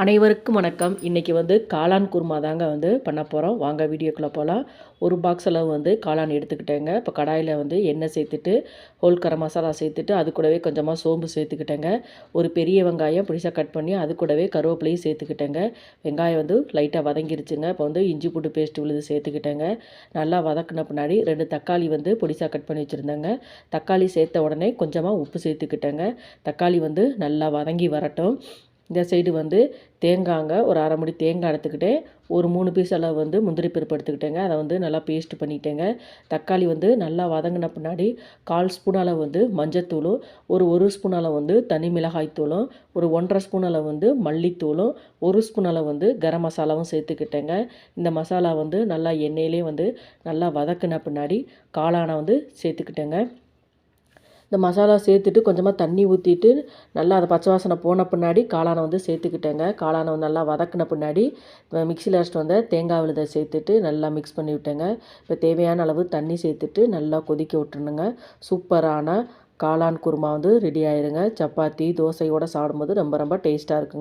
அனைவருக்கும் வணக்கம். இன்றைக்கி வந்து காளான் குருமா தாங்க வந்து பண்ண போகிறோம். வாங்க வீடியோக்குள்ளே போகலாம். ஒரு பாக்ஸ் அளவு வந்து காளான் எடுத்துக்கிட்டேங்க. இப்போ கடாயில் வந்து எண்ணெய் சேர்த்துட்டு ஹோல் கரம் மசாலா சேர்த்துட்டு அது கூடவே கொஞ்சமாக சோம்பு சேர்த்துக்கிட்டேங்க. ஒரு பெரிய வெங்காயம் பிடிச்சா கட் பண்ணி அது கூடவே கருவேப்பிலையும் சேர்த்துக்கிட்டேங்க. வெங்காயம் வந்து லைட்டாக வதங்கிருச்சுங்க. இப்போ வந்து இஞ்சி பூண்டு பேஸ்ட் விழுது சேர்த்துக்கிட்டேங்க. நல்லா வதக்கின பின்னாடி 2 தக்காளி வந்து பொடிசாக கட் பண்ணி வச்சுருந்தேங்க. தக்காளி சேர்த்த உடனே கொஞ்சமாக உப்பு சேர்த்துக்கிட்டேங்க. தக்காளி வந்து நல்லா வதங்கி வரட்டும். இந்த சைடு வந்து தேங்காய்ங்க ஒரு அரை முடி தேங்காய் எடுத்துக்கிட்டேன். ஒரு 3 பீஸ் அளவு வந்து முந்திரி பருப்பு எடுத்துக்கிட்டேங்க. அதை வந்து நல்லா பேஸ்ட் பண்ணிட்டேங்க. தக்காளி வந்து நல்லா வதங்கின பின்னாடி 1/4 ஸ்பூன் அளவு வந்து மஞ்சத்தூளும், ஒரு ஸ்பூன் அளவு வந்து தனி மிளகாய் தூளும், ஒரு 1/2 ஸ்பூன் அளவு வந்து மல்லித்தூளும், 1 ஸ்பூன் அளவு வந்து கரம் மசாலாவும் சேர்த்துக்கிட்டேங்க. இந்த மசாலா வந்து நல்லா எண்ணெயிலே வந்து நல்லா வதக்கின பின்னாடி காளானை வந்து சேர்த்துக்கிட்டேங்க. இந்த மசாலா சேர்த்துட்டு கொஞ்சமாக தண்ணி ஊற்றிட்டு நல்லா அதை பச்சை வாசனை போன பின்னாடி காளானை வந்து சேர்த்துக்கிட்டேங்க. காளானை நல்லா வதக்கின பின்னாடி மிக்சியில் அரைச்சிட்டு வந்த தேங்காய் விழுதை சேர்த்துட்டு நல்லா மிக்ஸ் பண்ணி விட்டேங்க. இப்போ தேவையான அளவு தண்ணி சேர்த்துட்டு நல்லா கொதிக்க விட்டுருணுங்க. சூப்பரான காளான் குருமா வந்து ரெடி ஆயிருங்க. சப்பாத்தி தோசையோடு சாப்பிடும்போது ரொம்ப ரொம்ப டேஸ்ட்டாக இருக்குங்க.